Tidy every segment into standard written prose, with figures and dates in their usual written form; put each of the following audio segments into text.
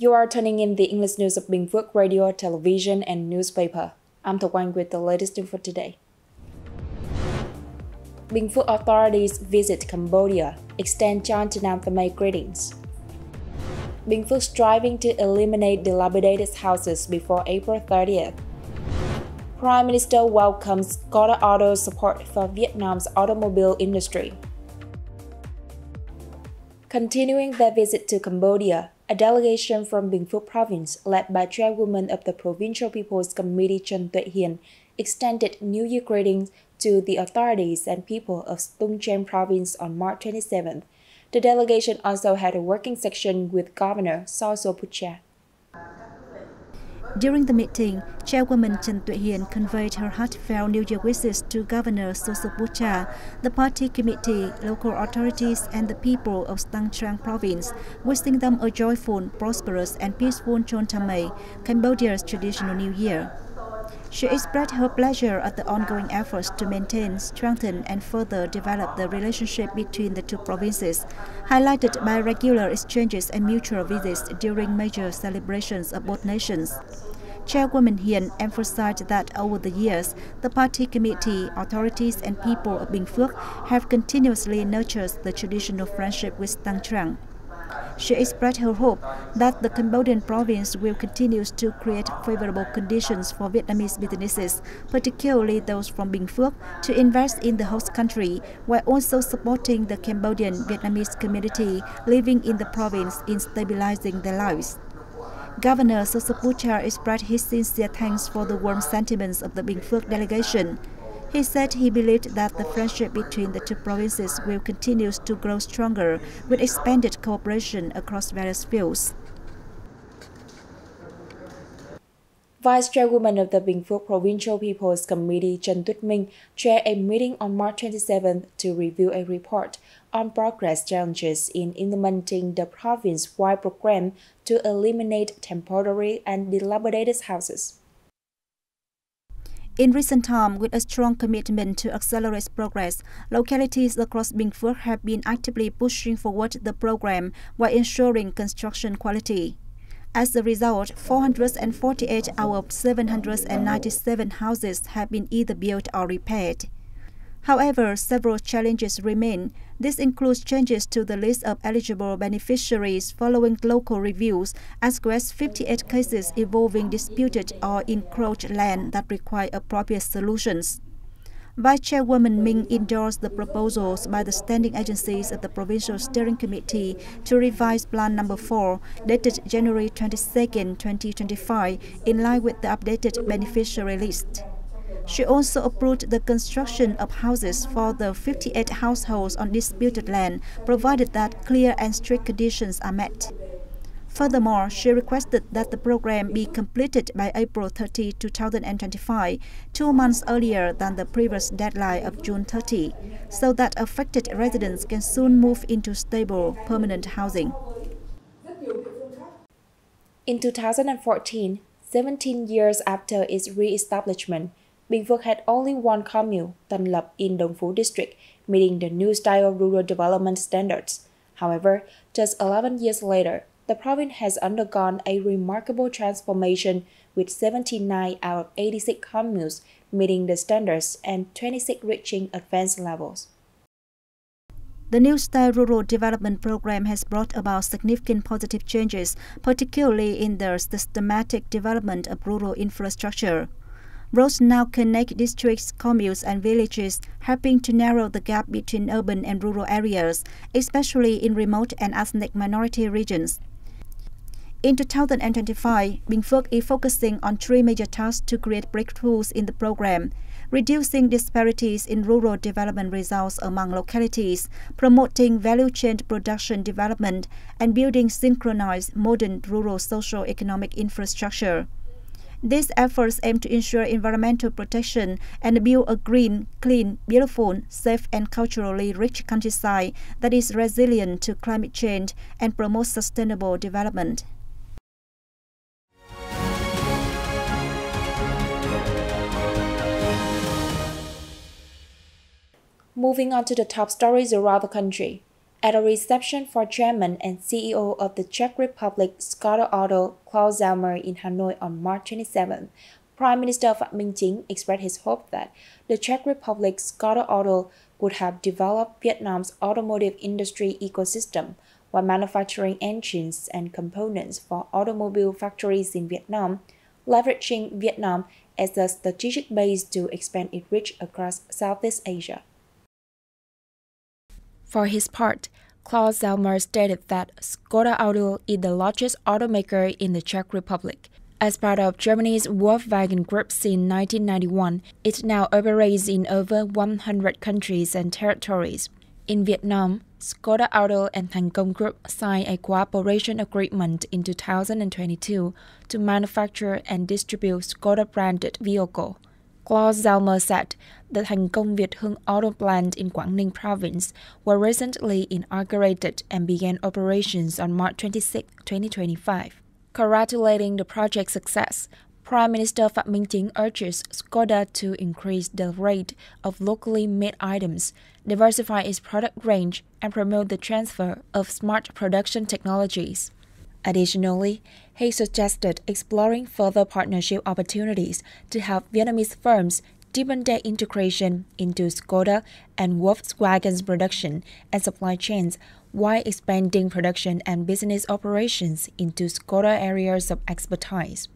You are turning in the English news of Binh Phuoc radio, television, and newspaper. I'm Thục Anh with the latest info today. Binh Phuoc authorities visit Cambodia, extend Chol Chnam Thmay greetings. Binh Phuoc striving to eliminate dilapidated houses before April 30th. Prime Minister welcomes Qatar auto support for Vietnam's automobile industry. Continuing their visit to Cambodia, a delegation from Binh Phuoc province, led by chairwoman of the Provincial People's Committee Chol Hiền, extended New Year greetings to the authorities and people of Tung Chem province on March 27th. The delegation also had a working session with Governor Chol Chnam. During the meeting, Chairwoman Chol Hiền conveyed her heartfelt New Year wishes to Governor Chol Chnam, the party committee, local authorities, and the people of Tung Chem province, wishing them a joyful, prosperous, and peaceful Chol Thmay, Cambodia's traditional New Year. She expressed her pleasure at the ongoing efforts to maintain, strengthen, and further develop the relationship between the two provinces, highlighted by regular exchanges and mutual visits during major celebrations of both nations. Chairwoman Hiền emphasized that over the years, the party committee, authorities, and people of Binh Phuoc have continuously nurtured the traditional friendship with Tung Chem. She expressed her hope that the Cambodian province will continue to create favorable conditions for Vietnamese businesses, particularly those from Binh Phuoc, to invest in the host country, while also supporting the Cambodian Vietnamese community living in the province in stabilizing their lives. Governor Chol Chnam expressed his sincere thanks for the warm sentiments of the Binh Phuoc delegation. He said he believed that the friendship between the two provinces will continue to grow stronger with expanded cooperation across various fields. Vice Chairwoman of the Binh Phuoc Provincial People's Committee Chol Chnam chaired a meeting on March 27th to review a report on progress challenges in implementing the province-wide program to eliminate temporary and dilapidated houses. In recent times, with a strong commitment to accelerate progress, localities across Binh Phuoc have been actively pushing forward the program while ensuring construction quality. As a result, 448 out of 797 houses have been either built or repaired. However, several challenges remain. This includes changes to the list of eligible beneficiaries following local reviews, as well as 58 cases involving disputed or encroached land that require appropriate solutions. Vice Chairwoman Minh endorsed the proposals by the standing agencies of the Provincial Steering Committee to revise Plan No. 4, dated January 22, 2025, in line with the updated beneficiary list. She also approved the construction of houses for the 58 households on disputed land, provided that clear and strict conditions are met. Furthermore, she requested that the program be completed by April 30, 2025, 2 months earlier than the previous deadline of June 30, so that affected residents can soon move into stable, permanent housing. In 2014, 17 years after its re-establishment, Binh Phuoc had only one commune, Tân Lập, in Dong Phu district, meeting the new style rural development standards. However, just 11 years later, the province has undergone a remarkable transformation, with 79 out of 86 communes meeting the standards and 26 reaching advanced levels. The New Style Rural Development Program has brought about significant positive changes, particularly in the systematic development of rural infrastructure. Roads now connect districts, communes, and villages, helping to narrow the gap between urban and rural areas, especially in remote and ethnic minority regions. In 2025, Binh Phuoc is focusing on 3 major tasks to create breakthroughs in the program: reducing disparities in rural development results among localities, promoting value chain production development, and building synchronized modern rural socio-economic infrastructure. These efforts aim to ensure environmental protection and build a green, clean, beautiful, safe, and culturally rich countryside that is resilient to climate change and promotes sustainable development. Moving on to the top stories around the country. At a reception for Chairman and CEO of the Czech Republic Skoda Auto Klaus Zaumer in Hanoi on March 27, Prime Minister Phạm Minh Chính expressed his hope that the Czech Republic Skoda Auto would have developed Vietnam's automotive industry ecosystem while manufacturing engines and components for automobile factories in Vietnam, leveraging Vietnam as a strategic base to expand its reach across Southeast Asia. For his part, Klaus Zaumer stated that Skoda Auto is the largest automaker in the Czech Republic. As part of Germany's Volkswagen Group since 1991, it now operates in over 100 countries and territories. In Vietnam, Skoda Auto and Thành Công Group signed a cooperation agreement in 2022 to manufacture and distribute Skoda-branded vehicles. Klaus Zaumer said the Thành Công Việt Hưng Auto plant in Quảng Ninh province were recently inaugurated and began operations on March 26, 2025. Congratulating the project's success, Prime Minister Phạm Minh Chính urges Skoda to increase the rate of locally made items, diversify its product range, and promote the transfer of smart production technologies. Additionally, he suggested exploring further partnership opportunities to help Vietnamese firms deepen their integration into Skoda and Volkswagen's production and supply chains while expanding production and business operations into Skoda areas of expertise.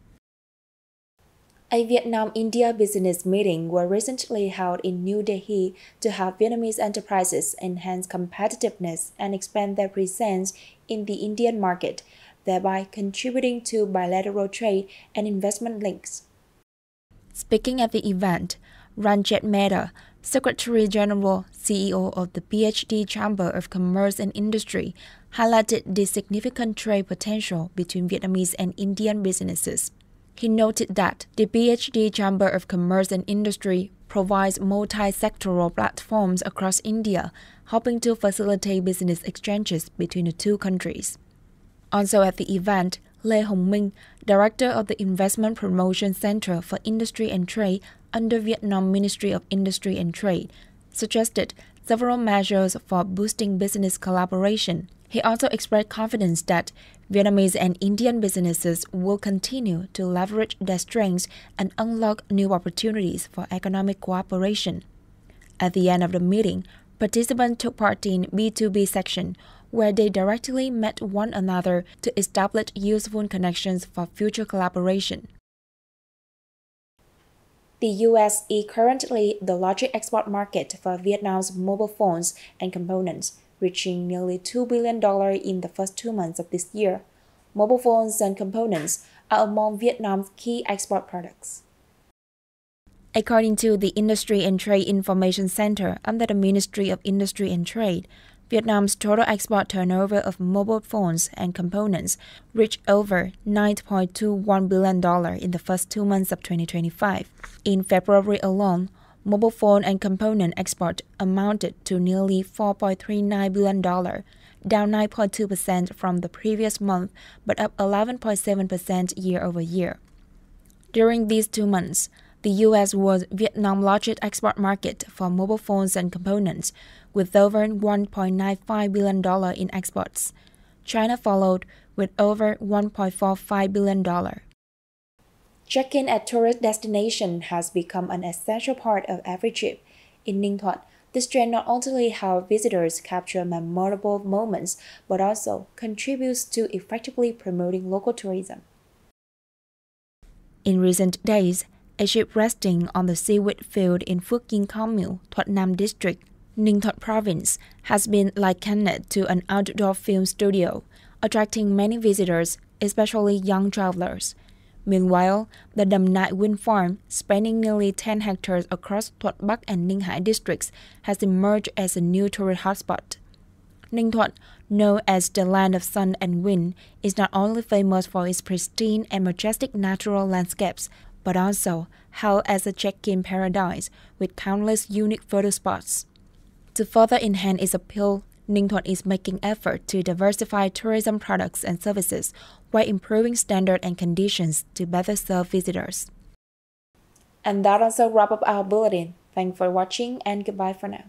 A Vietnam-India business meeting was recently held in New Delhi to help Vietnamese enterprises enhance competitiveness and expand their presence in the Indian market, thereby contributing to bilateral trade and investment links. Speaking at the event, Ranjit Mehta, Secretary General, CEO of the PhD Chamber of Commerce and Industry, highlighted the significant trade potential between Vietnamese and Indian businesses. He noted that the PhD Chamber of Commerce and Industry provides multi-sectoral platforms across India, helping to facilitate business exchanges between the two countries. Also at the event, Lê Hồng Minh, Director of the Investment Promotion Center for Industry and Trade under Vietnam Ministry of Industry and Trade, suggested several measures for boosting business collaboration. He also expressed confidence that Vietnamese and Indian businesses will continue to leverage their strengths and unlock new opportunities for economic cooperation. At the end of the meeting, participants took part in B2B section, where they directly met one another to establish useful connections for future collaboration. The U.S. is currently the largest export market for Vietnam's mobile phones and components, reaching nearly $2 billion in the first 2 months of this year. Mobile phones and components are among Vietnam's key export products. According to the Industry and Trade Information Center under the Ministry of Industry and Trade, Vietnam's total export turnover of mobile phones and components reached over $9.21 billion in the first 2 months of 2025. In February alone, mobile phone and component export amounted to nearly $4.39 billion, down 9.2% from the previous month, but up 11.7% year-over-year. During these 2 months, the U.S. was Vietnam's largest export market for mobile phones and components, with over $1.95 billion in exports. China followed with over $1.45 billion. Check-in at tourist destination has become an essential part of every trip. In Ninh Thuận, this trend not only helps visitors capture memorable moments, but also contributes to effectively promoting local tourism. In recent days, a ship resting on the seaweed field in Phước Yên Commune, Thuận Nam District, Ninh Thuận Province, has been likened to an outdoor film studio, attracting many visitors, especially young travelers. Meanwhile, the Đầm Nại wind farm, spanning nearly 10 hectares across Thuận Bắc and Ninh Hải districts, has emerged as a new tourist hotspot. Ninh Thuận, known as the land of sun and wind, is not only famous for its pristine and majestic natural landscapes, but also held as a check-in paradise with countless unique photo spots. To further enhance its appeal, Ninh Thuận is making effort to diversify tourism products and services while improving standards and conditions to better serve visitors. And that also wraps up our bulletin. Thanks for watching and goodbye for now.